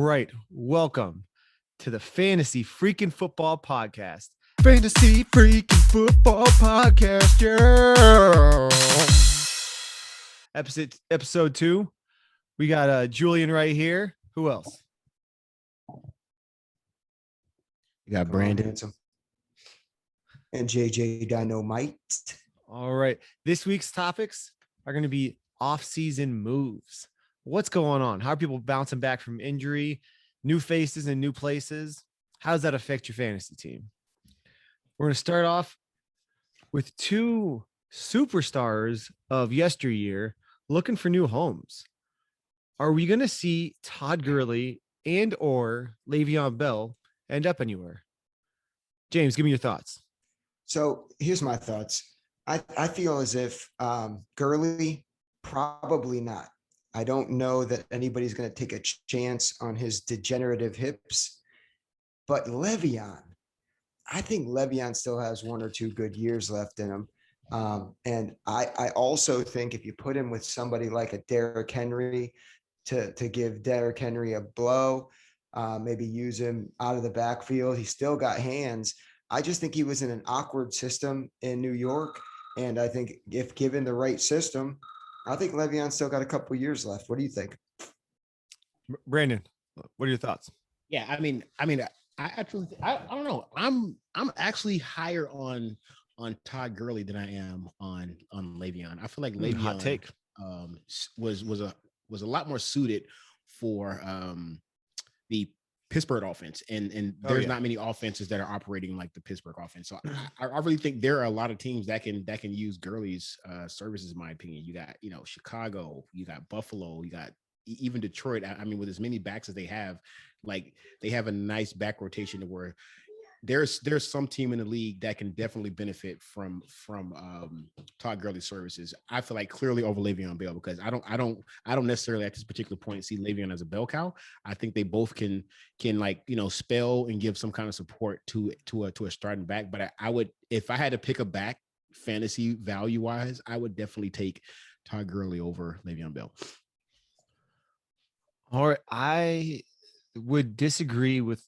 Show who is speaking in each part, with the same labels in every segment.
Speaker 1: Right. Welcome to the Fantasy Freaking Football Podcast.
Speaker 2: Fantasy Freaking Football Podcast, yeah.
Speaker 1: Episode 2. We got Julian right here. Who else?
Speaker 2: You got Brandon and JJ Dynamite.
Speaker 1: All right. This week's topics are going to be off-season moves. What's going on? How are people bouncing back from injury, new faces and new places? How does that affect your fantasy team? We're going to start off with two superstars of yesteryear looking for new homes. Are we going to see Todd Gurley and or Le'Veon Bell end up anywhere? James, give me your thoughts.
Speaker 2: So here's my thoughts. I feel as if Gurley, probably not. I don't know that anybody's going to take a chance on his degenerative hips, but Le'Veon, I think Le'Veon still has 1 or 2 good years left in him. And I also think if you put him with somebody like a Derrick Henry to give Derrick Henry a blow, maybe use him out of the backfield, he's still got hands. I just think he was in an awkward system in New York. And I think if given the right system, I think Le'Veon still got a couple of years left. What do you think?
Speaker 1: Brandon, what are your thoughts?
Speaker 3: Yeah, I don't know. I'm actually higher on Todd Gurley than I am on Le'Veon. I feel like Le'Veon
Speaker 1: hot take.
Speaker 3: Was a lot more suited for the Pittsburgh offense, and there's not many offenses that are operating like the Pittsburgh offense. So I really think there are a lot of teams that can use Gurley's services. In my opinion, you got Chicago, you got Buffalo, you got even Detroit. I mean, with as many backs as they have, like they have a nice back rotation to where there's some team in the league that can definitely benefit from Todd Gurley's services. I feel like clearly over Le'Veon Bell, because I don't necessarily at this particular point see Le'Veon as a bell cow. I think they both can spell and give some kind of support to a starting back. But I would, if I had to pick a back fantasy value wise, I would definitely take Todd Gurley over Le'Veon Bell.
Speaker 1: All right, I would disagree with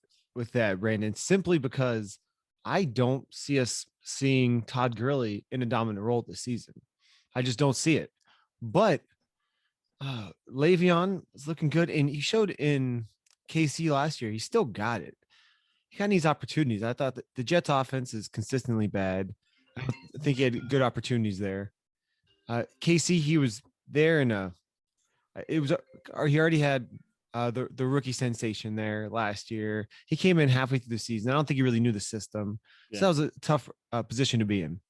Speaker 1: that, Brandon, simply because I don't see us seeing Todd Gurley in a dominant role this season. I just don't see it. But Le'Veon is looking good, and he showed in KC last year. He still got it. He got these opportunities. I thought that the Jets offense is consistently bad. I think he had good opportunities there. KC, he was there he already had the rookie sensation there last year. He came in halfway through the season. I don't think he really knew the system. Yeah. So that was a tough position to be in.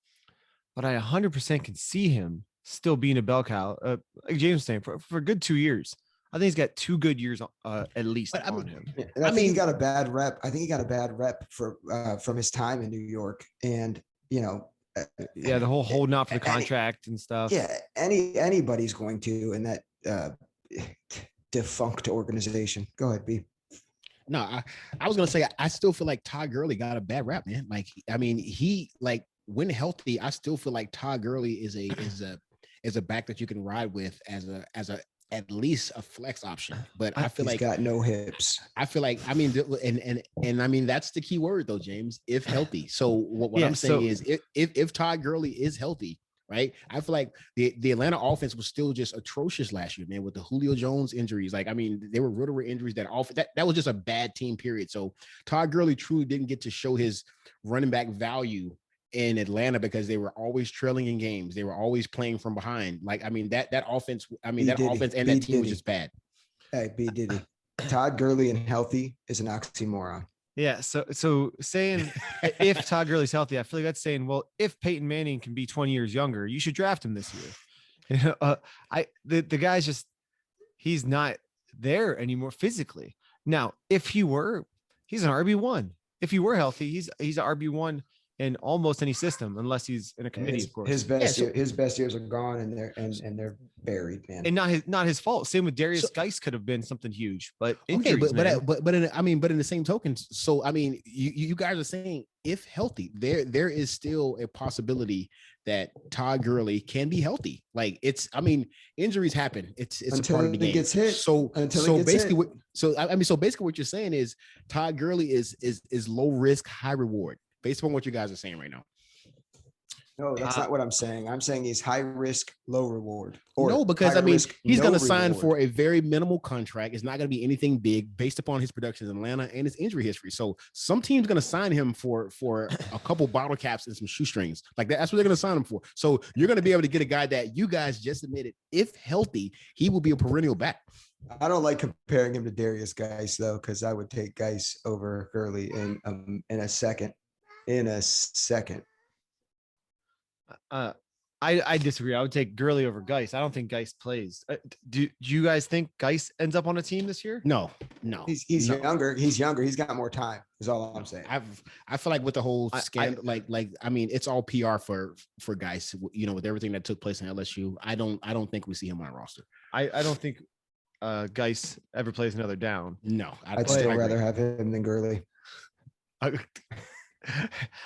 Speaker 1: But I 100% can see him still being a bell cow, like James was saying, for a good 2 years. I think he's got 2 good years at least on him.
Speaker 2: I think he got a bad rep. I think he got a bad rep from his time in New York. And,
Speaker 1: the whole holding out for the contract and stuff.
Speaker 2: Yeah, anybody's going to in that defunct organization. Go ahead, B.
Speaker 3: No, I was gonna say I still feel like Todd Gurley got a bad rap, man. Like, I mean, he when healthy, I still feel like Todd Gurley is a back that you can ride with as a at least a flex option. But I feel
Speaker 2: he's
Speaker 3: like
Speaker 2: got no hips.
Speaker 3: I feel like, I mean, and I mean, that's the key word though, James, if healthy. So what I'm saying is if Todd Gurley is healthy, right? I feel like the Atlanta offense was still just atrocious last year, man, with the Julio Jones injuries. Like, I mean, they were rotor injuries that was just a bad team period. So Todd Gurley truly didn't get to show his running back value in Atlanta because they were always trailing in games. They were always playing from behind. Like, I mean, that offense, offense and that team was just bad.
Speaker 2: Hey, B Diddy. Todd Gurley and healthy is an oxymoron.
Speaker 1: Yeah. So saying if Todd Gurley's healthy, I feel like that's saying, well, if Peyton Manning can be 20 years younger, you should draft him this year. The guy's just, he's not there anymore physically. Now, if he were, he's an RB1. If he were healthy, he's an RB1 in almost any system, unless he's in a committee, of course.
Speaker 2: His best years are gone, and they're buried, man.
Speaker 1: And not his fault. Same with Darius Geis could have been something huge, but
Speaker 3: injuries, but in the same token, so I mean, you guys are saying if healthy, there is still a possibility that Todd Gurley can be healthy. Like injuries happen. It's
Speaker 2: Until
Speaker 3: a part of the game.
Speaker 2: Gets hit.
Speaker 3: So basically what you're saying is Todd Gurley is low risk, high reward based on what you guys are saying right now.
Speaker 2: No, that's not what I'm saying. I'm saying he's high risk, low reward.
Speaker 3: No, because he's going to sign
Speaker 2: reward.
Speaker 3: for a very minimal contract. It's not going to be anything big based upon his production in Atlanta and his injury history. So some team's going to sign him for a couple bottle caps and some shoestrings. Like that's what they're going to sign him for. So you're going to be able to get a guy that you guys just admitted, if healthy, he will be a perennial back.
Speaker 2: I don't like comparing him to Darius Geis though, because I would take Geis over Gurley in a second.
Speaker 1: I disagree. I would take Gurley over Geis. I don't think Geis plays. Do you guys think Geis ends up on a team this year?
Speaker 3: No.
Speaker 2: He's younger. He's younger. He's got more time. Is all I'm saying.
Speaker 3: I feel like with the whole scandal, it's all PR for Geis. You know, with everything that took place in LSU, I don't think we see him on a roster.
Speaker 1: I don't think Geis ever plays another down.
Speaker 3: No,
Speaker 2: I'd still rather have him than Gurley.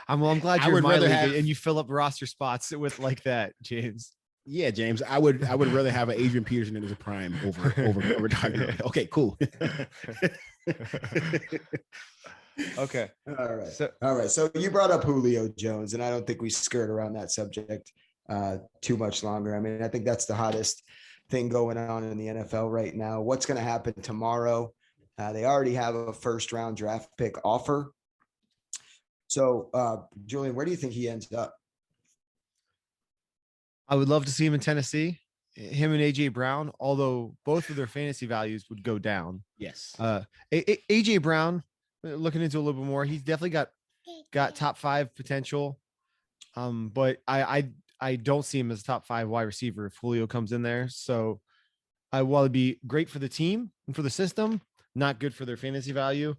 Speaker 1: I'm glad you're in my league and you fill up roster spots with like that, James.
Speaker 3: Yeah, James. I would rather have an Adrian Peterson in his prime over Tiger. Okay, cool.
Speaker 1: Okay.
Speaker 2: All right. So you brought up Julio Jones, and I don't think we skirt around that subject too much longer. I mean, I think that's the hottest thing going on in the NFL right now. What's going to happen tomorrow? They already have a first round draft pick offer. So, Julian, where do you think he ends up?
Speaker 1: I would love to see him in Tennessee, him and AJ Brown, although both of their fantasy values would go down.
Speaker 3: Yes.
Speaker 1: AJ Brown, looking into a little bit more, he's definitely got top 5 potential. But I don't see him as a top 5 wide receiver if Julio comes in there. So while it'd be great for the team and for the system, not good for their fantasy value,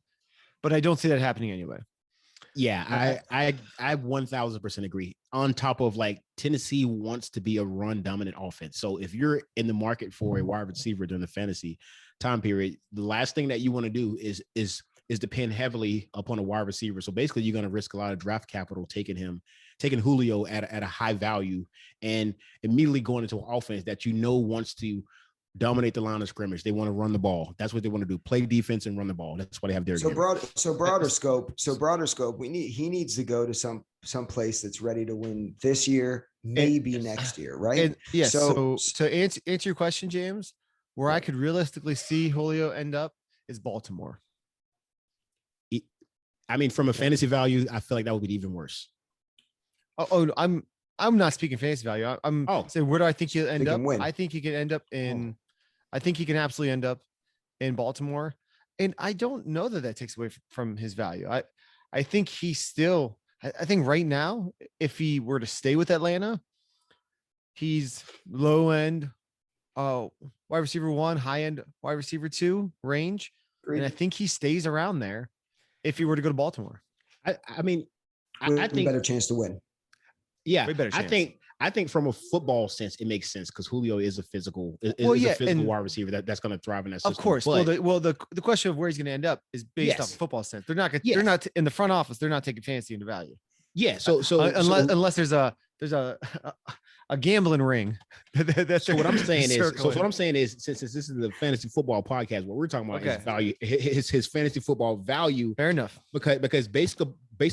Speaker 1: but I don't see that happening anyway.
Speaker 3: Yeah, I 1000% agree. On top of Tennessee wants to be a run dominant offense. So if you're in the market for a wide receiver during the fantasy time period, the last thing that you want to do is depend heavily upon a wide receiver. So basically you're going to risk a lot of draft capital taking Julio at a high value and immediately going into an offense that wants to dominate the line of scrimmage. They want to run the ball. That's what they want to do. Play defense and run the ball. That's why they have their
Speaker 2: broader scope. He needs to go to some place that's ready to win this year, maybe next year, right?
Speaker 1: So to answer your question, James, where I could realistically see Julio end up is Baltimore.
Speaker 3: I mean, from a fantasy value, I feel like that would be even worse.
Speaker 1: I'm not speaking fantasy value. I'm saying where do I think he'll end up? I think he can end up in. I think he can absolutely end up in Baltimore, and I don't know that takes away from his value. I think he still. I think right now, if he were to stay with Atlanta, he's low end, wide receiver 1, high end wide receiver 2 range, and I think he stays around there. If he were to go to Baltimore,
Speaker 2: I think better chance to win.
Speaker 3: Yeah, I think from a football sense, it makes sense because Julio is a physical wide receiver that's going to thrive in that system.
Speaker 1: Of course. But, the question of where he's going to end up is based off football sense. They're not in the front office. They're not taking fantasy into value.
Speaker 3: Yeah. So
Speaker 1: unless there's a gambling ring.
Speaker 3: So what I'm saying is, since this is the fantasy football podcast, what we're talking about is value, his fantasy football value.
Speaker 1: Fair enough.
Speaker 3: Because based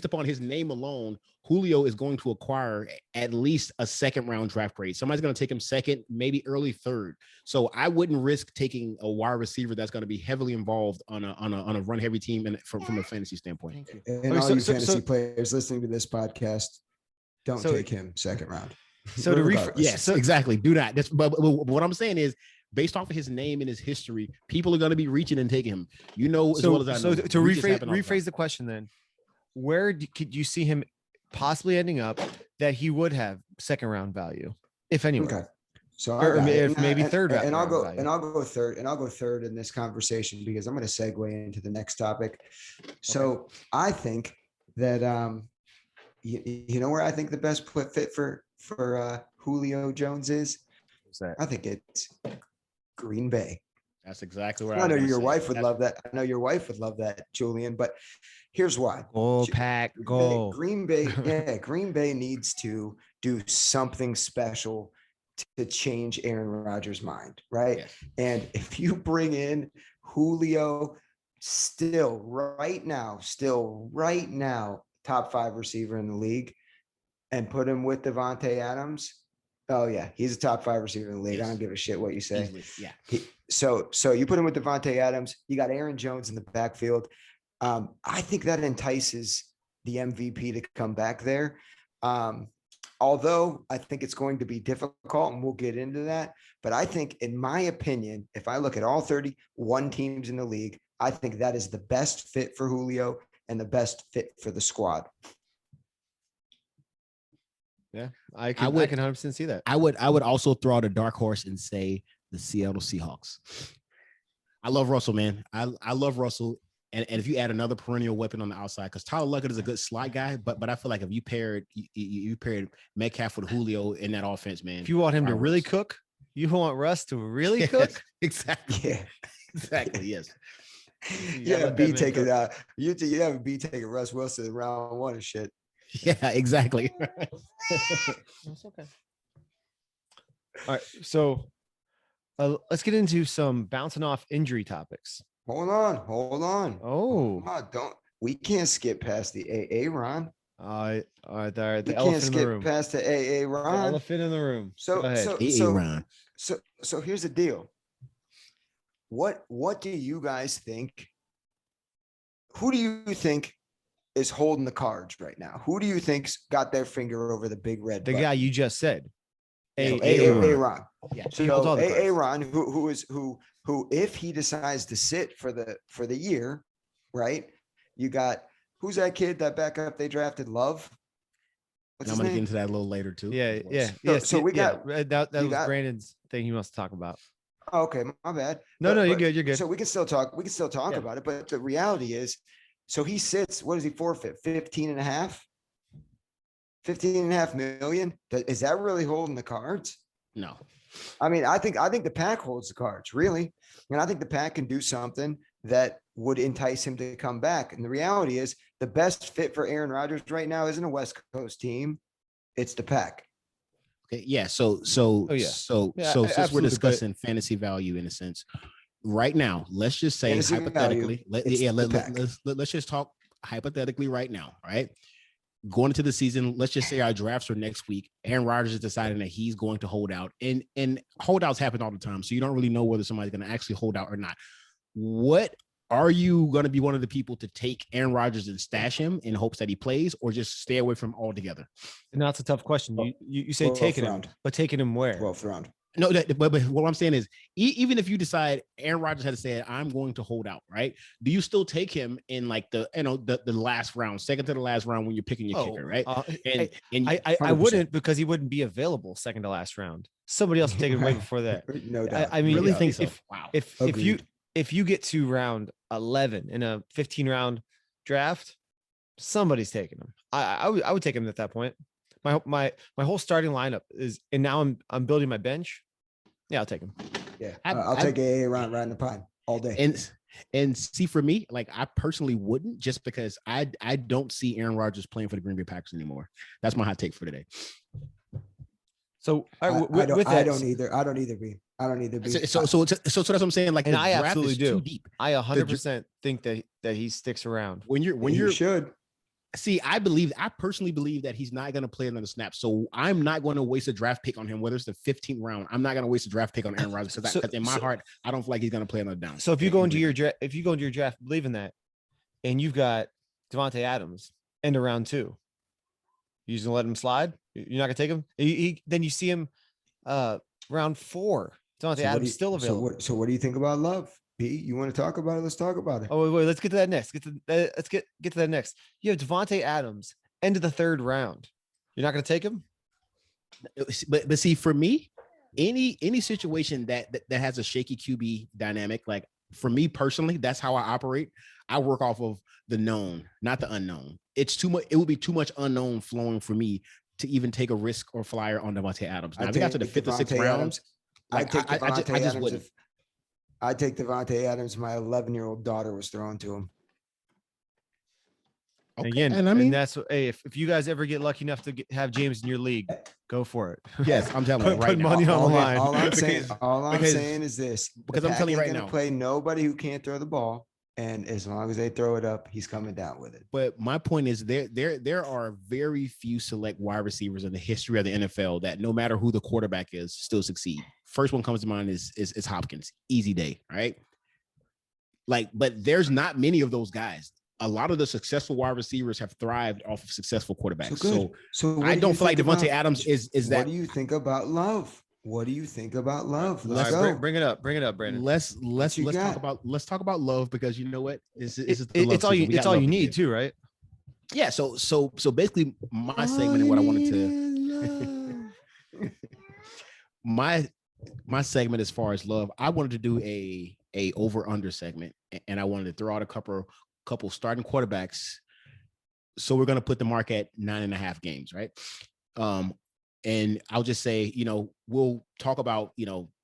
Speaker 3: upon his name alone, Julio is going to acquire at least a second round draft grade. Somebody's going to take him second, maybe early third. So I wouldn't risk taking a wide receiver that's going to be heavily involved on a run heavy team and from a fantasy standpoint.
Speaker 2: And all you fantasy players listening to this podcast, don't take him second round.
Speaker 1: So
Speaker 3: exactly. Do not. But what I'm saying is, based off of his name and his history, people are going to be reaching and taking him. As well as I know. So
Speaker 1: to rephrase the question, then, where could you see him possibly ending up that he would have second round value, if anywhere? Okay.
Speaker 2: So
Speaker 1: maybe third round.
Speaker 2: And I'll go third in this conversation because I'm going to segue into the next topic. So I think that you know where I think the best fit for Julio Jones is? I think it's Green Bay.
Speaker 3: That's exactly where
Speaker 2: I know your wife would love that. I know your wife would love that, Julian, but here's why.
Speaker 1: Go Pack, go.
Speaker 2: Green Bay needs to do something special to change Aaron Rodgers' mind, right?
Speaker 3: Yes.
Speaker 2: And if you bring in Julio, still right now, top 5 receiver in the league, and put him with Devonta Adams, oh yeah, he's a top 5 receiver in the league.
Speaker 3: Yes.
Speaker 2: I don't give a shit what you say.
Speaker 3: Easily. Yeah.
Speaker 2: So you put him with Devonta Adams. You got Aaron Jones in the backfield. I think that entices the MVP to come back there. Although I think it's going to be difficult, and we'll get into that. But I think, in my opinion, if I look at all 31 teams in the league, I think that is the best fit for Julio and the best fit for the squad.
Speaker 1: Yeah, I can 100% see that.
Speaker 3: I would also throw out a dark horse and say the Seattle Seahawks. I love Russell, man. I love Russell. And if you add another perennial weapon on the outside, because Tyler Lockett is a good slot guy, but I feel like if you paired Metcalf with Julio in that offense, man.
Speaker 1: If you want him to really cook, you want Russ to really cook.
Speaker 3: Exactly.
Speaker 2: Yeah,
Speaker 3: exactly. Yes.
Speaker 2: Yeah, B taking you have a B taking Russ Wilson in round 1 and shit.
Speaker 3: Yeah, exactly.
Speaker 1: That's okay. All right, so let's get into some bouncing off injury topics.
Speaker 2: Hold on.
Speaker 1: Oh,
Speaker 2: We can't skip past the AA Ron.
Speaker 1: all right, the
Speaker 2: We
Speaker 1: elephant
Speaker 2: can't
Speaker 1: in the
Speaker 2: skip
Speaker 1: room.
Speaker 2: past the AA
Speaker 1: The
Speaker 2: Ron.
Speaker 1: elephant in the room. Go ahead.
Speaker 2: So here's the deal. What do you guys think? Who do you think is holding the cards right now? Who do you think's got their finger over the big red
Speaker 1: The
Speaker 2: button?
Speaker 1: guy you just said.
Speaker 2: Aaron.
Speaker 3: Yeah.
Speaker 1: He holds all the cards.
Speaker 2: Aaron, who if he decides to sit for the year, right? You got, who's that kid, that backup they drafted? Love.
Speaker 3: I'm going to get into that a little later too.
Speaker 1: Yeah.
Speaker 2: So we got
Speaker 1: that was Brandon's thing he wants to talk about.
Speaker 2: Okay, my bad.
Speaker 1: No, you're good. You're good.
Speaker 2: So we can still talk. We can still talk about it. But the reality is, so he sits. What does he forfeit? 15 and a half million. Is that really holding the cards?
Speaker 3: No.
Speaker 2: I mean, I think the pack holds the cards, really. And I think the pack can do something that would entice him to come back. And the reality is, the best fit for Aaron Rodgers right now isn't a West Coast team. It's the pack.
Speaker 3: Okay. Yeah. So since we're discussing fantasy value in a sense, right now, let's just say fantasy hypothetically, let's just talk hypothetically right now, right? Going into the season, let's just say our drafts are next week. Aaron Rodgers is deciding that he's going to hold out, and holdouts happen all the time. So you don't really know whether somebody's going to actually hold out or not. What are you going to be one of the people to take Aaron Rodgers and stash him in hopes that he plays, or just stay away from him altogether?
Speaker 1: And that's a tough question. You say taking him, but taking him where?
Speaker 2: 12th round.
Speaker 3: No, but what I'm saying is, even if you decide Aaron Rodgers had to say, I'm going to hold out, right? Do you still take him in like the last round, second to the last round when you're picking your kicker, right?
Speaker 1: I wouldn't, because he wouldn't be available second to last round. Somebody else would take him way before that.
Speaker 2: No doubt.
Speaker 1: I mean,
Speaker 3: really think so.
Speaker 1: If you get to round 11 in a 15-round draft, somebody's taking him. I would take him at that point. My whole starting lineup is, and now I'm building my bench. Yeah, I'll take him.
Speaker 2: Yeah, I'll take AA Ron right in the pine all day.
Speaker 3: And see, for me, like, I personally wouldn't, just because I don't see Aaron Rodgers playing for the Green Bay Packers anymore. That's my hot take for today.
Speaker 1: So
Speaker 2: I don't either.
Speaker 3: So that's what I'm saying. Like,
Speaker 1: and
Speaker 3: the
Speaker 1: I
Speaker 3: draft
Speaker 1: absolutely
Speaker 3: is
Speaker 1: do.
Speaker 3: too deep.
Speaker 1: I 100% think that he sticks around.
Speaker 3: When
Speaker 2: you
Speaker 3: you're
Speaker 2: should.
Speaker 3: See, I personally believe that he's not going to play another snap. So I'm not going to waste a draft pick on him, whether it's the 15th round. I'm not going to waste a draft pick on Aaron Rodgers, because in my heart, I don't feel like he's going to play another down.
Speaker 1: So if you go into your draft believing that, and you've got Devonta Adams end of round 2, you're just gonna let him slide? You're not gonna take him? Then you see him round 4. Devonta Adams still available.
Speaker 2: So what do you think about Love? P, you want to talk about it? Let's talk about it.
Speaker 1: Oh, wait, let's get to that next. Let's get to that next. You have Devonta Adams end of the 3rd round. You're not going to take him?
Speaker 3: But see, for me, any situation that has a shaky QB dynamic, like, for me personally, that's how I operate. I work off of the known, not the unknown. It's too much. It would be too much unknown flowing for me to even take a risk or flyer on Devonta Adams. Now, if we got to the 5th or 6th round,
Speaker 2: I
Speaker 3: just wouldn't.
Speaker 2: I'd take Devonta Adams. My 11-year-old daughter was thrown to him.
Speaker 3: Okay.
Speaker 1: Again,
Speaker 3: And I mean,
Speaker 1: that's hey, if you guys ever get lucky enough to have James in your league, go for it.
Speaker 3: yes, I'm telling you
Speaker 1: put,
Speaker 3: right
Speaker 1: put
Speaker 3: now.
Speaker 1: money on the line.
Speaker 2: All I'm saying,
Speaker 3: because
Speaker 2: is this:
Speaker 3: because I'm telling you right now,
Speaker 2: play nobody who can't throw the ball, and as long as they throw it up, he's coming down with it.
Speaker 3: But my point is, there are very few select wide receivers in the history of the NFL that no matter who the quarterback is, still succeed. First one comes to mind is Hopkins. Easy day, right? Like, but there's not many of those guys. A lot of the successful wide receivers have thrived off of successful quarterbacks. So I don't feel like Devonta Adams is that.
Speaker 2: What do you think about Love? What do you think about Love?
Speaker 1: Let's go. Bring it up, Brandon.
Speaker 3: Let's talk about Love, because you know what?
Speaker 1: It's all you need too, right?
Speaker 3: Yeah. So basically, my segment and what I wanted to my segment as far as Love, I wanted to do a over under segment, and I wanted to throw out a couple starting quarterbacks. So we're going to put the mark at 9.5 games, right? And I'll just say, we'll talk about,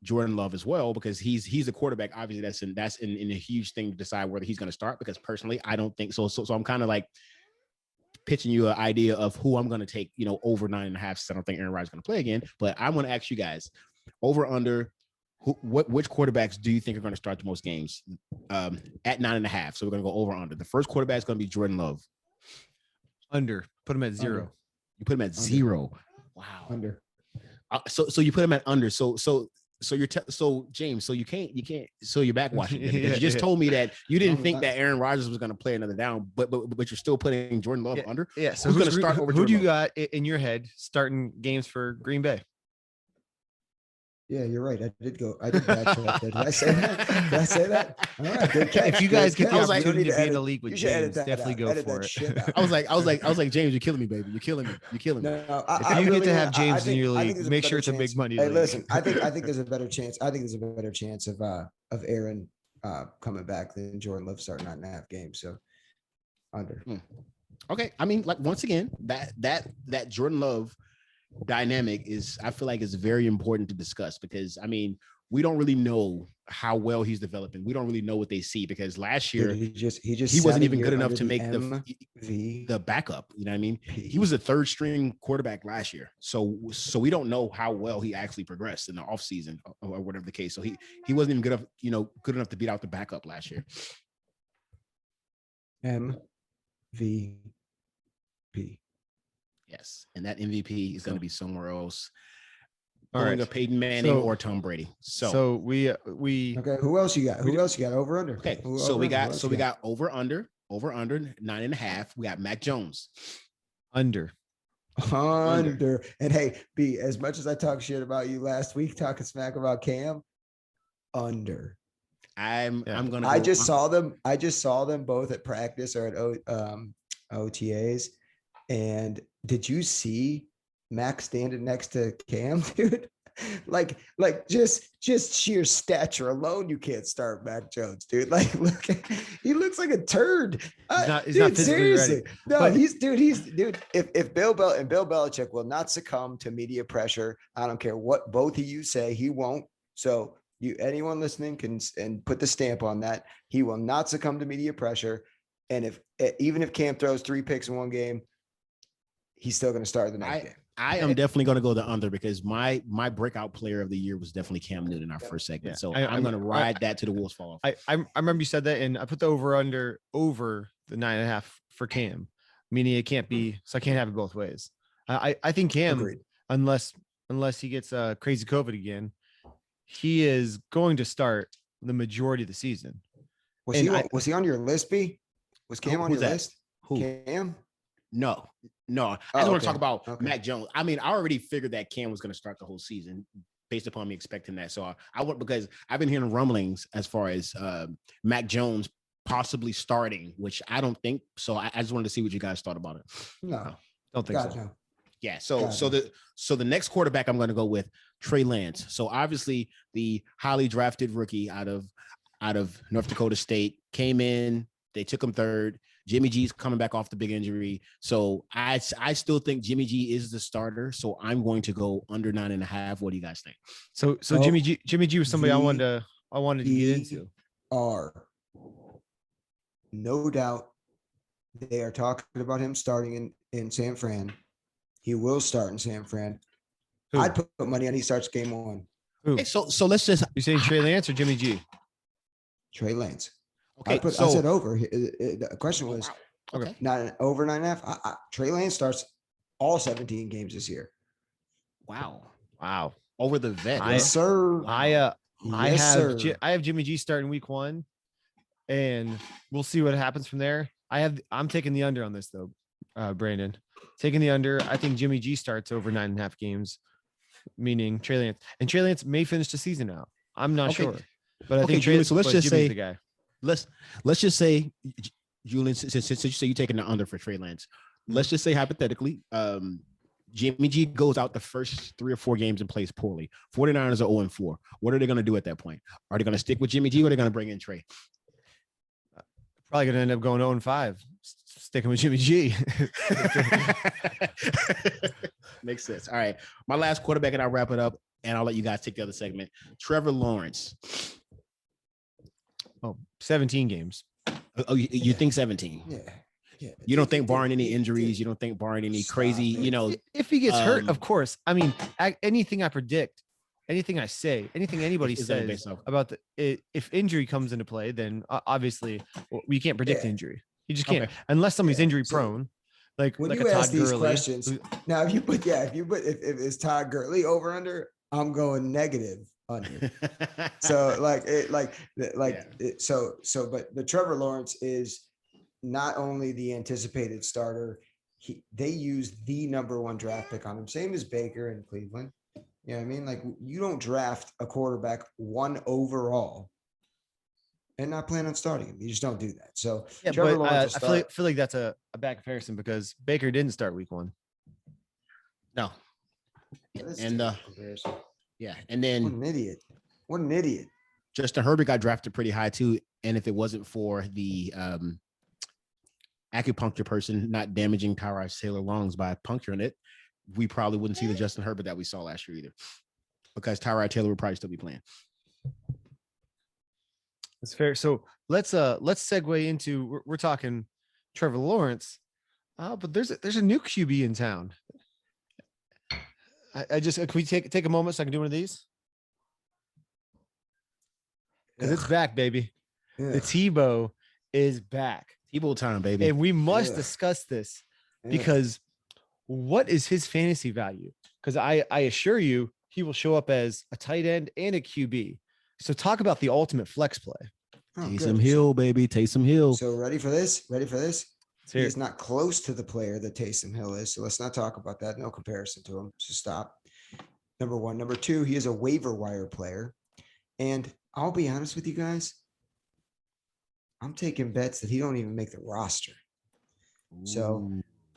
Speaker 3: Jordan Love as well, because he's a quarterback. Obviously, that's in a huge thing to decide whether he's going to start, because personally, I don't think so. So I'm kind of like pitching you an idea of who I'm going to take, over 9.5. So I don't think Aaron Rodgers is going to play again. But I want to ask you guys, over under, which quarterbacks do you think are going to start the most games at 9.5? So we're going to go over under. The first quarterback is going to be Jordan Love.
Speaker 1: Under. Put him at 0.
Speaker 2: Under.
Speaker 3: You put him at 0. Wow.
Speaker 2: Under.
Speaker 3: So you put him at under. So James, so you can't. So you're backwashing. You just told me that you didn't think that Aaron Rodgers was going to play another down, but you're still putting Jordan Love under.
Speaker 1: Yeah. So who's going to start over? Who do you got in your head starting games for Green Bay?
Speaker 2: Yeah, you're right. I did backtrack. Did I say that? Did I say that? All right, good catch.
Speaker 1: If you guys get the opportunity to be in the
Speaker 2: edit-
Speaker 1: league with
Speaker 2: you should edit
Speaker 1: James,
Speaker 2: that
Speaker 1: definitely
Speaker 2: out.
Speaker 1: go
Speaker 2: Edit
Speaker 1: for
Speaker 2: that
Speaker 1: it.
Speaker 2: shit out.
Speaker 3: I was like, James, you're killing me, baby. You're killing me.
Speaker 2: No,
Speaker 1: If you get to have James in your league, make sure it's a big money
Speaker 2: Hey,
Speaker 1: league.
Speaker 2: listen, I think there's a better chance. I think there's a better chance of Aaron coming back than Jordan Love starting 9.5 games. So under.
Speaker 3: Okay. I mean, like, once again, that Jordan Love dynamic I feel like is very important to discuss, because I mean, we don't really know how well he's developing. We don't really know what they see, because last year he wasn't even good enough to make the backup. You know what I mean? He was a third string quarterback last year. So we don't know how well he actually progressed in the offseason or whatever the case. So he wasn't even good enough to beat out the backup last year.
Speaker 2: MVP.
Speaker 3: Yes. And that MVP is going to be somewhere else.
Speaker 1: All right.
Speaker 3: A Peyton Manning or Tom Brady. So
Speaker 2: we okay. Who else you got? Who else you got? Over under.
Speaker 3: Okay. We got over under 9.5. We got Mac Jones.
Speaker 1: Under.
Speaker 2: And hey, B, as much as I talk shit about you last week, talking smack about Cam, under. I just saw them both at practice or at OTAs. And did you see Mac standing next to Cam, dude? like just sheer stature alone, you can't start Mac Jones, dude. Like, he looks like a turd.
Speaker 1: He's not seriously ready.
Speaker 2: No, but he's if Bill Belichick will not succumb to media pressure, I don't care what both of you say, he won't. So anyone listening can and put the stamp on that. He will not succumb to media pressure. And even if Cam throws 3 picks in one game, he's still going to start the next game.
Speaker 3: I am definitely going to go the under, because my breakout player of the year was definitely Cam Newton in our first segment. So I'm going to ride that to the wheels fall off.
Speaker 1: I remember you said that, and I put the over the 9.5 for Cam, meaning it can't be. So I can't have it both ways. I think Cam,
Speaker 2: Agreed.
Speaker 1: unless he gets crazy COVID again, he is going to start the majority of the season.
Speaker 2: Was he on your list, B? Was Cam on your list?
Speaker 3: Who?
Speaker 2: Cam?
Speaker 3: No. I just want to talk about Mac Jones. I mean, I already figured that Cam was going to start the whole season based upon me expecting that. So I went, because I've been hearing rumblings as far as Mac Jones possibly starting, which I don't think. So I just wanted to see what you guys thought about it.
Speaker 2: No,
Speaker 1: don't think so.
Speaker 3: Yeah. So the next quarterback I'm going to go with, Trey Lance. So obviously the highly drafted rookie out of North Dakota State came in. They took him third. Jimmy G's coming back off the big injury. So I still think Jimmy G is the starter. So I'm going to go under 9.5. What do you guys think?
Speaker 1: So Jimmy G was somebody I wanted to get into.
Speaker 2: No doubt They are talking about him starting in San Fran. He will start in San Fran.
Speaker 1: Who?
Speaker 2: I'd put money on he starts game 1.
Speaker 1: Who?
Speaker 3: Okay, so let's just.
Speaker 1: You saying Trey Lance or Jimmy G?
Speaker 2: Trey Lance.
Speaker 3: Okay,
Speaker 2: I said over. The question was
Speaker 3: okay.
Speaker 2: not over 9.5. Trey Lance starts all 17 games this year.
Speaker 3: Wow. Over the vet.
Speaker 2: Yes, sir.
Speaker 1: I
Speaker 2: Sir.
Speaker 1: have Jimmy G starting week 1, and we'll see what happens from there. I'm taking the under on this though, Brandon. Taking the under. I think Jimmy G starts over 9.5 games, meaning Trey Lance. And Trey Lance may finish the season out. I'm not sure. But I think Trey Lance,
Speaker 3: so let's just say
Speaker 1: the guy.
Speaker 3: Let's just say, Julian, since you say you're taking the under for Trey Lance, let's just say hypothetically, Jimmy G goes out the first 3 or 4 games and plays poorly. 49ers are 0-4. What are they going to do at that point? Are they going to stick with Jimmy G or are they going to bring in Trey?
Speaker 1: Probably going to end up going 0-5, sticking with Jimmy G.
Speaker 3: Makes sense. All right. My last quarterback, and I'll wrap it up, and I'll let you guys take the other segment. Trevor Lawrence.
Speaker 1: 17 games.
Speaker 3: Oh, you think 17?
Speaker 2: Yeah.
Speaker 3: You don't think barring any injuries, you don't think barring any crazy,
Speaker 1: if he gets hurt, of course. I mean, anything I predict, anything I say, anything anybody says about if injury comes into play, then obviously we can't predict injury. You just can't unless somebody's injury prone. Like
Speaker 2: when
Speaker 1: like
Speaker 2: you
Speaker 1: a Todd
Speaker 2: ask these
Speaker 1: Gurley.
Speaker 2: questions, now if it's Todd Gurley over under, I'm going negative under. So but the Trevor Lawrence is not only the anticipated starter, they used the number 1 draft pick on him, same as Baker in Cleveland. You know what I mean? Like, you don't draft a quarterback 1 overall and not plan on starting him. You just don't do that. So
Speaker 1: yeah,
Speaker 2: Trevor
Speaker 1: but
Speaker 2: Lawrence
Speaker 1: I feel like that's a bad comparison because Baker didn't start week 1.
Speaker 3: No. And yeah, and
Speaker 2: what
Speaker 3: then
Speaker 2: an idiot.
Speaker 3: Justin Herbert got drafted pretty high too. And if it wasn't for the acupuncture person not damaging Tyrod Taylor's lungs by puncturing it, we probably wouldn't see the Justin Herbert that we saw last year either, because Tyrod Taylor would probably still be playing.
Speaker 1: That's fair. So let's segue into we're talking Trevor Lawrence, but there's a new QB in town. I just can we take a moment so I can do one of these? Because it's back, baby.
Speaker 2: Yeah.
Speaker 1: The Tebow is back.
Speaker 3: Tebow time, baby.
Speaker 1: And we must discuss this because what is his fantasy value? Because I assure you he will show up as a tight end and a QB. So talk about the ultimate flex play.
Speaker 3: Taysom Hill, baby. Taysom Hill.
Speaker 2: So ready for this? He is not close to the player that Taysom Hill is. So let's not talk about that. No comparison to him. So stop. Number 1. Number 2, he is a waiver wire player. And I'll be honest with you guys. I'm taking bets that he don't even make the roster. So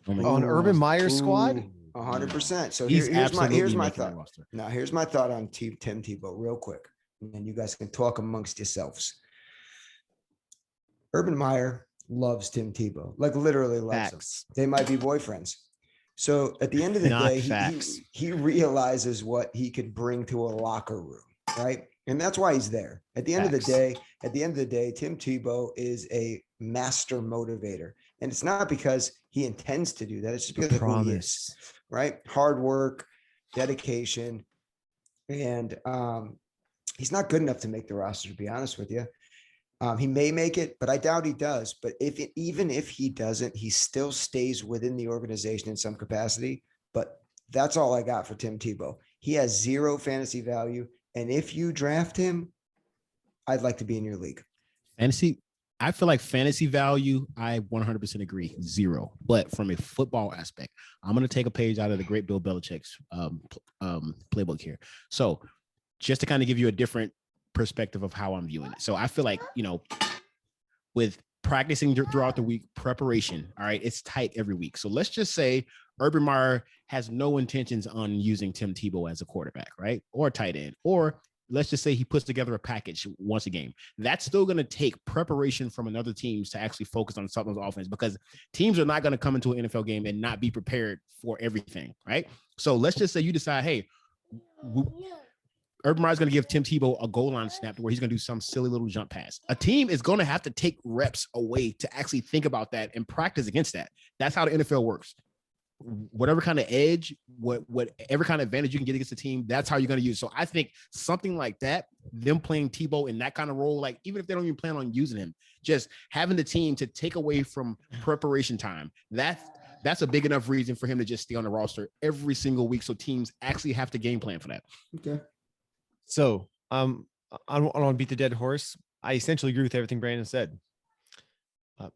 Speaker 1: on Urban Meyer's squad,
Speaker 2: 100%. So
Speaker 3: here's
Speaker 2: my thought. Now here's my thought on Tim Tebow real quick. And you guys can talk amongst yourselves. Urban Meyer loves Tim Tebow, like literally loves him. They might be boyfriends. So at the end of the day, he realizes what he could bring to a locker room, right? And that's why he's there. At the end of the day, Tim Tebow is a master motivator. And it's not because he intends to do that. It's just because of who he is, right? Hard work, dedication. And he's not good enough to make the roster, to be honest with you. He may make it, but I doubt he does. But even if he doesn't, he still stays within the organization in some capacity. But that's all I got for Tim Tebow. He has 0 fantasy value. And if you draft him, I'd like to be in your league.
Speaker 3: I feel like fantasy value, I 100% agree, 0. But from a football aspect, I'm going to take a page out of the great Bill Belichick's playbook here. So just to kind of give you a different perspective of how I'm viewing it. So I feel like, with practicing throughout the week, preparation, all right, it's tight every week. So let's just say Urban Meyer has no intentions on using Tim Tebow as a quarterback, right? Or a tight end. Or let's just say he puts together a package once a game. That's still going to take preparation from another teams to actually focus on something's offense, because teams are not going to come into an NFL game and not be prepared for everything, right? So let's just say you decide, hey, Urban Meyer's going to give Tim Tebow a goal line snap where he's going to do some silly little jump pass. A team is going to have to take reps away to actually think about that and practice against that. That's how the NFL works. Whatever kind of edge, whatever kind of advantage you can get against the team, that's how you're going to use. So I think something like that, them playing Tebow in that kind of role, like even if they don't even plan on using him, just having the team to take away from preparation time, that's a big enough reason for him to just stay on the roster every single week. So teams actually have to game plan for that.
Speaker 2: Okay.
Speaker 1: So I don't want to beat the dead horse. I essentially agree with everything Brandon said.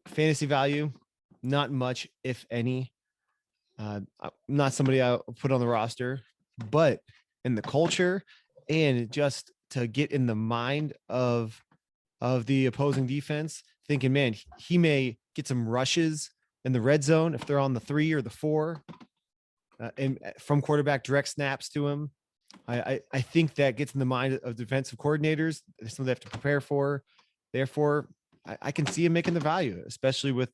Speaker 1: Fantasy value, not much, if any. Not somebody I'll put on the roster, but in the culture and just to get in the mind of the opposing defense, thinking, man, he may get some rushes in the red zone if they're on the 3 or the 4, and from quarterback direct snaps to him. I think that gets in the mind of defensive coordinators. There's something they have to prepare for. Therefore, I can see him making the value, especially with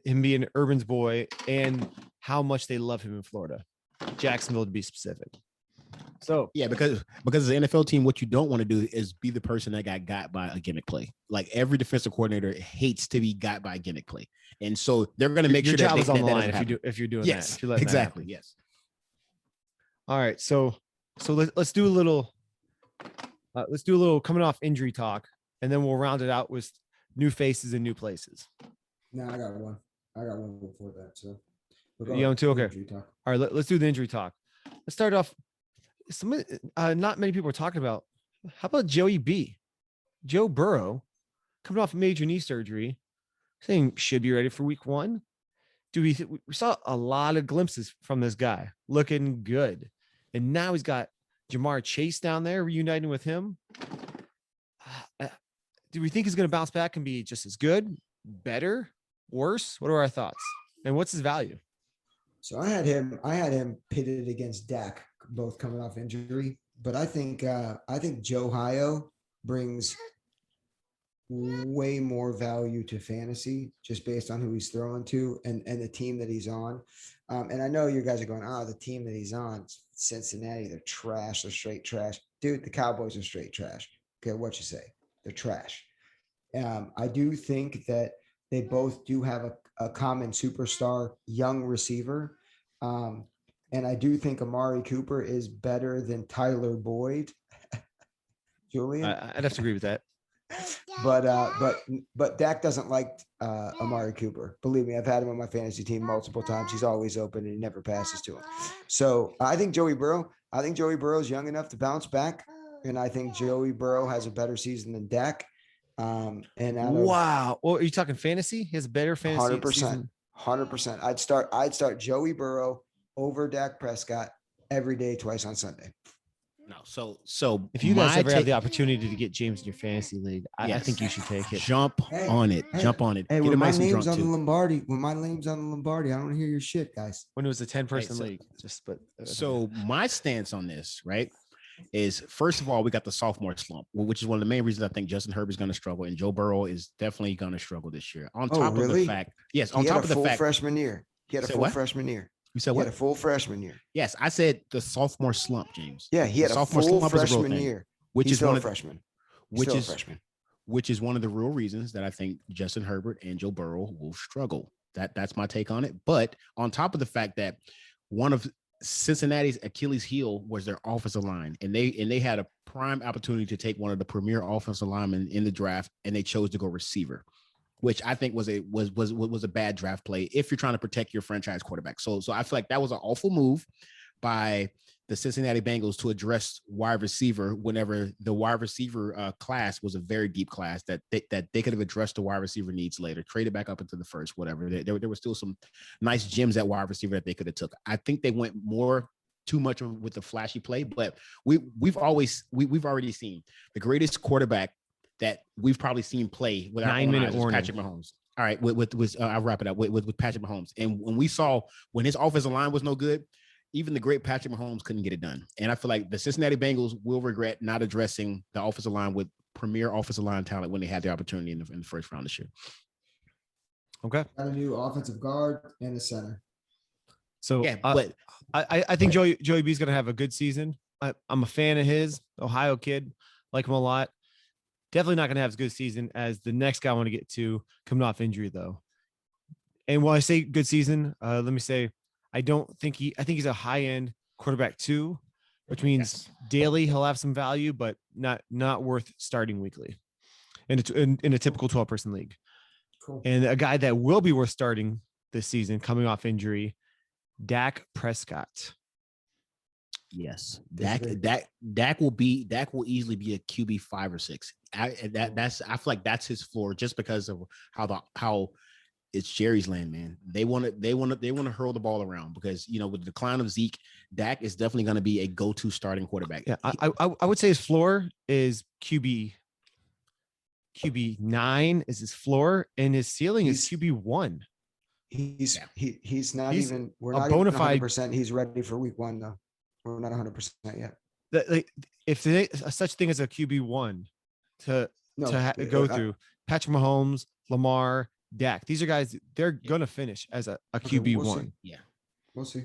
Speaker 1: him being Urban's boy and how much they love him in Florida, Jacksonville to be specific. So
Speaker 3: yeah, because as an NFL team, what you don't want to do is be the person that got by a gimmick play. Like every defensive coordinator hates to be got by a gimmick play, and so they're going to make
Speaker 1: your
Speaker 3: sure
Speaker 1: job is on the line
Speaker 3: if
Speaker 1: you're doing
Speaker 3: yes,
Speaker 1: that. If you're letting
Speaker 3: exactly.
Speaker 1: That
Speaker 3: yes.
Speaker 1: All right, so let's do a little coming off injury talk, and then we'll round it out with new faces and new places.
Speaker 2: No, I got one before that. So
Speaker 1: you on too? Okay. All right, let's do the injury talk. Let's start off. Not many people are talking about. How about Joe Burrow, coming off major knee surgery, saying should be ready for week 1. We saw a lot of glimpses from this guy looking good, and now he's got Jamar Chase down there reuniting with him. Do we think he's going to bounce back and be just as good, better, worse? What are our thoughts? And what's his value?
Speaker 2: So I had him pitted against Dak, both coming off injury, but I think Joe Hio brings way more value to fantasy just based on who he's throwing to and the team that he's on. And I know you guys are going, the team that he's on, Cincinnati, they're trash. They're straight trash. Dude, the Cowboys are straight trash. Okay, what you say? They're trash. I do think that they both do have a common superstar young receiver. And I do think Amari Cooper is better than Tyler Boyd. Julian?
Speaker 1: I'd have to agree with that.
Speaker 2: But Dak doesn't like Amari Cooper. Believe me, I've had him on my fantasy team multiple times. He's always open and he never passes to him. So I think Joey Burrow's young enough to bounce back, and I think Joey Burrow has a better season than Dak.
Speaker 1: Wow. Well, are you talking fantasy? He has a better fantasy
Speaker 2: 100%.
Speaker 1: season?
Speaker 2: 100%. I'd start Joey Burrow over Dak Prescott every day, twice on Sunday.
Speaker 3: No, so
Speaker 1: if you guys ever have the opportunity to get James in your fantasy league, I think you should take it.
Speaker 3: Jump on it.
Speaker 2: Hey, when my name's on the Lombardi, I don't hear your shit, guys.
Speaker 1: When it was a 10-person league,
Speaker 3: so my stance on this, right, is first of all, we got the sophomore slump, which is one of the main reasons I think Justin Herbert is going to struggle, and Joe Burrow is definitely going to struggle this year. On top of the fact, yes, on top of the fact,
Speaker 2: freshman year, he had a full freshman year.
Speaker 3: You said what?
Speaker 2: He had a full freshman year.
Speaker 3: Yes, I said the sophomore slump, James.
Speaker 2: Yeah, he had a full freshman year,
Speaker 3: which is one of
Speaker 2: freshman,
Speaker 3: which is one of the real reasons that I think Justin Herbert and Joe Burrow will struggle. That's my take on it. But on top of the fact that one of Cincinnati's Achilles heel was their offensive line, and they had a prime opportunity to take one of the premier offensive linemen in the draft, and they chose to go receiver, which I think was a bad draft play if you're trying to protect your franchise quarterback. So I feel like that was an awful move by the Cincinnati Bengals to address wide receiver whenever the wide receiver class was a very deep class that they could have addressed the wide receiver needs later, traded back up into the first, whatever. There was still some nice gems at wide receiver that they could have took. I think they went too much with the flashy play, but we've already seen the greatest quarterback that we've probably seen play with
Speaker 1: 9-minute warning.
Speaker 3: Patrick Mahomes. All right, I'll wrap it up with Patrick Mahomes. And when his offensive line was no good, even the great Patrick Mahomes couldn't get it done. And I feel like the Cincinnati Bengals will regret not addressing the offensive line with premier offensive line talent when they had the opportunity in the first round this year.
Speaker 1: Okay.
Speaker 2: Got a new offensive guard and a center.
Speaker 1: So yeah, but I think Joey B is going to have a good season. I'm a fan of his. Ohio kid, like him a lot. Definitely not going to have as good a season as the next guy I want to get to coming off injury, though. And when I say good season, let me say I think he's a high end quarterback too, which means daily he'll have some value, but not worth starting weekly in a typical 12-person league.
Speaker 2: Cool.
Speaker 1: And a guy that will be worth starting this season coming off injury, Dak Prescott.
Speaker 3: Yes, Dak will easily be a QB 5 or 6. I feel like that's his floor just because of how it's Jerry's land, man. They want to hurl the ball around because with the decline of Zeke, Dak is definitely going to be a go-to starting quarterback.
Speaker 1: Yeah, I would say his floor is QB 9 is his floor, and his ceiling is QB 1.
Speaker 2: He's not even. We're
Speaker 1: a
Speaker 2: not
Speaker 1: bona
Speaker 2: even
Speaker 1: fide.
Speaker 2: 100%. He's ready for week 1 though. We're not 100% yet.
Speaker 1: If there's such thing as a QB 1 to go through, Patrick Mahomes, Lamar, Dak, these are guys, they're going to finish as a QB 1.
Speaker 2: See.
Speaker 3: Yeah.
Speaker 2: We'll see.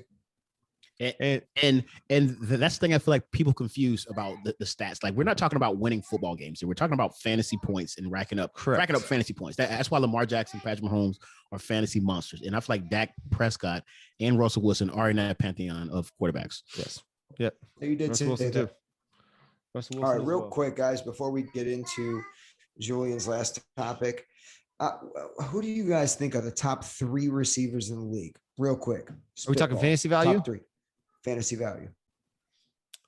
Speaker 3: And that's the thing I feel like people confuse about the stats. Like, we're not talking about winning football games here. We're talking about fantasy points and racking up fantasy points. That's why Lamar Jackson, Patrick Mahomes are fantasy monsters. And I feel like Dak Prescott and Russell Wilson are in that pantheon of quarterbacks.
Speaker 1: Yes. Yep.
Speaker 2: You did
Speaker 1: Russell Wilson too.
Speaker 2: Russell Wilson. All right, real quick, guys, before we get into Julian's last topic, who do you guys think are the top 3 receivers in the league? Real quick.
Speaker 1: Are we talking fantasy value?
Speaker 2: Top 3. Fantasy value.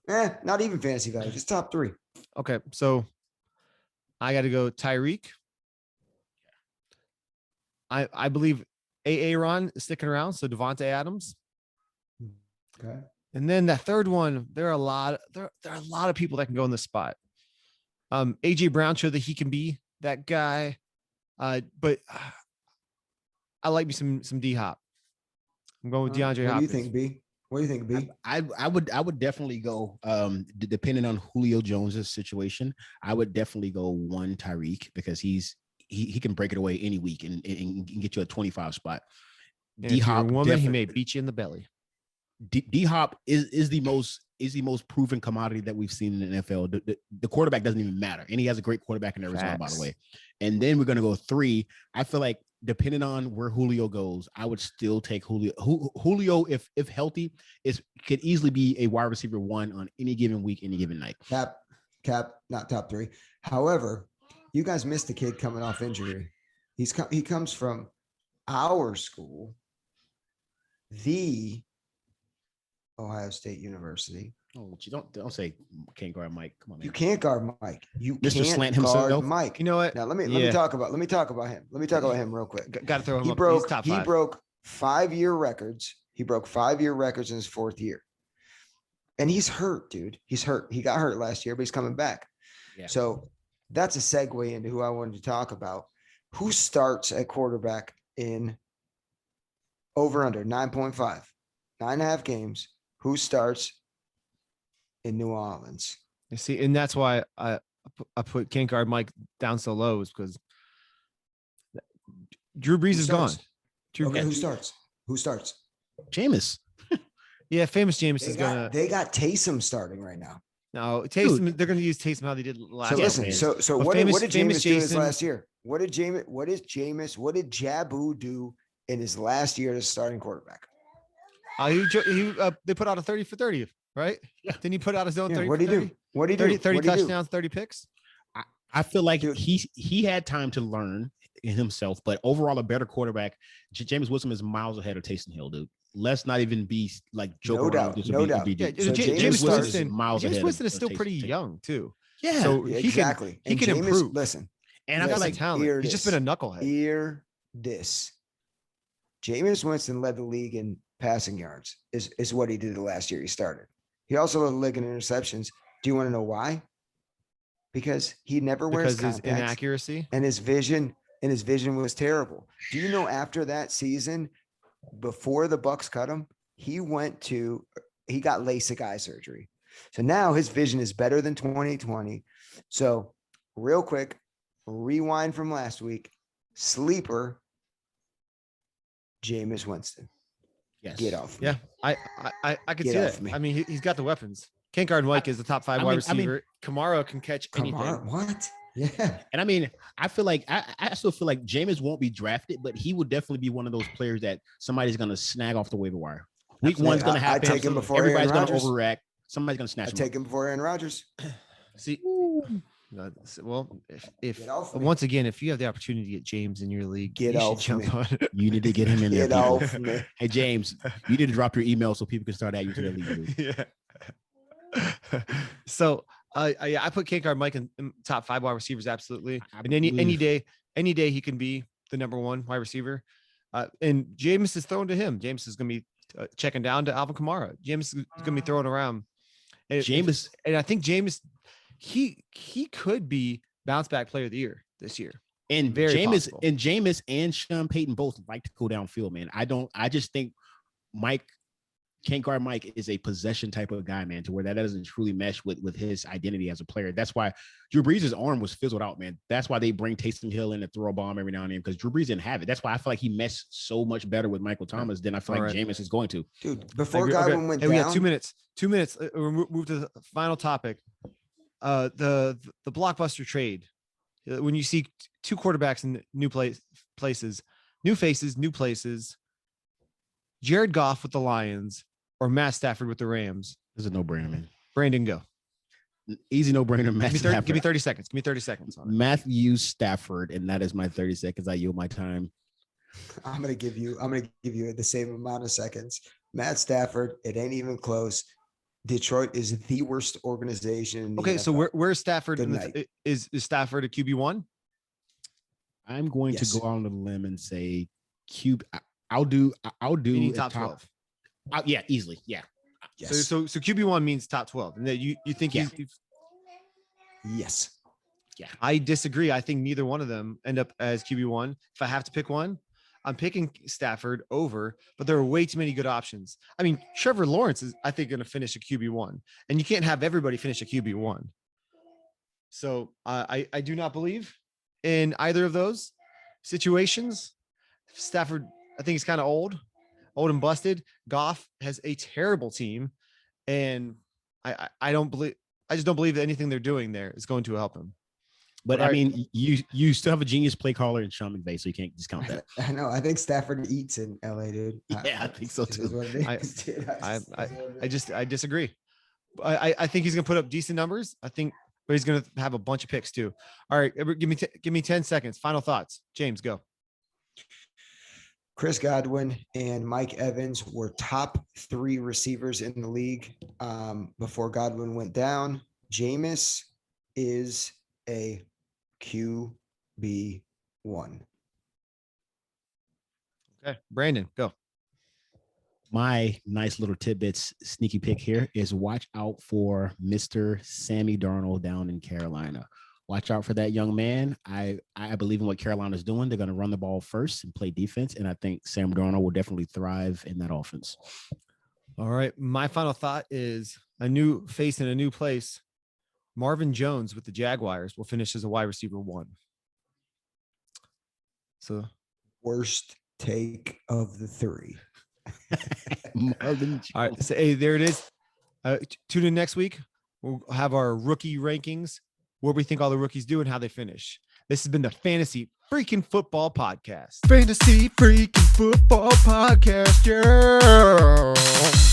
Speaker 2: Not even fantasy value, just top 3.
Speaker 1: Okay, so I got to go Tyreek. I believe Aaron is sticking around, so Devonta Adams.
Speaker 2: Okay.
Speaker 1: And then that third one, there are a lot of people that can go in this spot. AJ Brown showed that he can be that guy, but I like me some D Hop. I'm going with DeAndre Hopkins.
Speaker 2: What do you think, B? What do you think, B?
Speaker 3: I would definitely go. Depending on Julio Jones's situation, I would definitely go 1 Tyreek because he can break it away any week and get you a 25 spot.
Speaker 1: D Hop, woman, he may beat you in the belly.
Speaker 3: D Hop is the most proven commodity that we've seen in the NFL. The quarterback doesn't even matter, and he has a great quarterback in Arizona, by the way. And then we're gonna go 3. I feel like depending on where Julio goes, I would still take Julio. Julio, if healthy, could easily be a wide receiver 1 on any given week, any given night.
Speaker 2: Cap, not top 3. However, you guys missed the kid coming off injury. He comes from our school, the Ohio State University.
Speaker 3: Oh, you don't say can't guard Mike. Come on, man.
Speaker 2: You can't guard Mike. You
Speaker 3: Mr.
Speaker 2: can't
Speaker 3: Slant
Speaker 2: guard
Speaker 3: himself.
Speaker 2: Mike.
Speaker 1: You know what?
Speaker 2: Now let me talk about him. Let me talk about him real quick.
Speaker 1: Got to throw him up.
Speaker 2: Broke,
Speaker 1: He's top 5.
Speaker 2: He broke 5-year records. He broke 5-year records in his 4th year. And he's hurt, dude. He's hurt. He got hurt last year, but he's coming back.
Speaker 3: Yeah.
Speaker 2: So that's a segue into who I wanted to talk about. Who starts at quarterback in over under 9.5, 9.5 games? Who starts in New Orleans?
Speaker 1: You see, and that's why I put can't guard Mike down so low is because Drew Brees is gone.
Speaker 2: Who starts?
Speaker 3: Jameis.
Speaker 1: Yeah, famous Jameis is gonna.
Speaker 2: They got Taysom starting right now.
Speaker 1: No, Taysom. They're gonna use Taysom how they did last.
Speaker 2: So listen. So what did Jameis do his last year? What did Jabu do in his last year as starting quarterback?
Speaker 1: They put out a 30 for 30, right? Yeah. Didn't he put out his own 30?
Speaker 2: What did he do? What did he do?
Speaker 1: 30 touchdowns, 30 picks.
Speaker 3: I feel like he had time to learn in himself, but overall a better quarterback. Jameis Winston is miles ahead of Taysom Hill, dude. Let's not even be like joking around.
Speaker 2: No doubt.
Speaker 1: Yeah, Jameis Winston is still pretty young too.
Speaker 2: Yeah,
Speaker 1: so
Speaker 2: exactly.
Speaker 1: He can improve.
Speaker 2: Listen,
Speaker 3: and I feel like
Speaker 1: talent. He's just been a knucklehead.
Speaker 2: Hear this. Jameis Winston led the league in passing yards. Is what he did the last year he started. He also led the league in interceptions. Do you want to know why? Because he never wears contacts.
Speaker 1: His inaccuracy
Speaker 2: and his vision was terrible. Do you know after that season, before the Bucs cut him, he got LASIK eye surgery. So now his vision is better than 2020. So real quick, rewind from last week. Sleeper, Jameis Winston.
Speaker 3: Yes.
Speaker 2: Get off me.
Speaker 1: Yeah, I could see that. I mean, he's got the weapons. Can't guard Mike is the top 5 wide receiver. Kamara can catch anything.
Speaker 2: What? Yeah.
Speaker 3: And I mean, I feel like I still feel like Jameis won't be drafted, but he would definitely be one of those players that somebody's going to snag off the waiver wire. Week one's going to happen.
Speaker 2: I take him before
Speaker 3: everybody's going to
Speaker 2: Aaron Rodgers.
Speaker 3: overreact. Somebody's going to snatch him.
Speaker 2: Take him before Aaron Rodgers.
Speaker 1: See, well, if once again, if you have the opportunity to get James in your league,
Speaker 2: get off me.
Speaker 3: You need to get him in there.
Speaker 2: Get off me.
Speaker 3: Hey, James, you need to drop your email so people can start adding you to the league.
Speaker 1: Yeah. So I put can't guard Mike in top 5 wide receivers. Absolutely. And any day he can be the number 1 wide receiver. And Jameis is throwing to him. Jameis is going to be checking down to Alvin Kamara. Jameis is going to be throwing around. And I think Jameis, he could be bounce back player of the year this year.
Speaker 3: And Jameis and Sean Payton both like to go downfield, man. I just think can't guard Mike is a possession type of guy, man, to where that doesn't truly mesh with his identity as a player. That's why Drew Brees' arm was fizzled out, man. That's why they bring Taysom Hill in to throw a bomb every now and then, because Drew Brees didn't have it. That's why I feel like he meshed so much better with Michael Thomas than I feel like Jameis is going to.
Speaker 2: Dude, before Godwin went down.
Speaker 1: We got 2 minutes. 2 minutes. We'll move to the final topic. The blockbuster trade. When you see 2 quarterbacks in new places, new faces, new places, Jared Goff with the Lions or Matt Stafford with the Rams.
Speaker 3: This is a no-brainer, man.
Speaker 1: Brandon, go.
Speaker 3: Easy no-brainer.
Speaker 1: Give me 30 seconds. Give me 30 seconds on it.
Speaker 3: Matthew Stafford, and that is my 30 seconds. I yield my time.
Speaker 2: I'm gonna give you the same amount of seconds. Matt Stafford, it ain't even close. Detroit is the worst organization in the NFL.
Speaker 1: So where's Stafford? Is Stafford a QB1?
Speaker 3: I'm going to go out on a limb and say I'll do
Speaker 1: top 12.
Speaker 3: Yeah, easily. Yeah.
Speaker 2: Yes.
Speaker 1: So QB1 means top 12. And that you think he's
Speaker 2: yes.
Speaker 3: Yeah.
Speaker 1: I disagree. I think neither one of them end up as QB1. If I have to pick one, I'm picking Stafford over, but there are way too many good options. I mean, Trevor Lawrence is, I think, going to finish a QB1, and you can't have everybody finish a QB1. So I do not believe in either of those situations. Stafford, I think he's kind of old and busted. Goff has a terrible team, and I just don't believe that anything they're doing there is going to help him.
Speaker 3: But I mean, you still have a genius play caller in Sean McVay, so you can't discount that.
Speaker 2: I know. I think Stafford eats in LA, dude.
Speaker 3: Yeah, I think so too.
Speaker 1: I disagree. I think he's gonna put up decent numbers. But he's gonna have a bunch of picks too. All right, give me 10 seconds. Final thoughts. James, go.
Speaker 2: Chris Godwin and Mike Evans were top 3 receivers in the league before Godwin went down. Jameis is a QB1.
Speaker 1: Okay, Brandon, go.
Speaker 3: My nice little tidbits sneaky pick here is watch out for Mr. Sammy Darnold down in Carolina. Watch out for that young man. I believe in what Carolina's doing. They're going to run the ball first and play defense, and I think Sam Darnold will definitely thrive in that offense.
Speaker 1: All right, my final thought is a new face in a new place. Marvin Jones with the Jaguars will finish as a wide receiver 1. So,
Speaker 2: worst take of the 3.
Speaker 3: Marvin Jones.
Speaker 1: All right, so hey, there it is. Tune in next week. We'll have our rookie rankings, where we think all the rookies do and how they finish. This has been the Fantasy Freaking Football Podcast.
Speaker 4: Fantasy Freaking Football Podcast, yeah.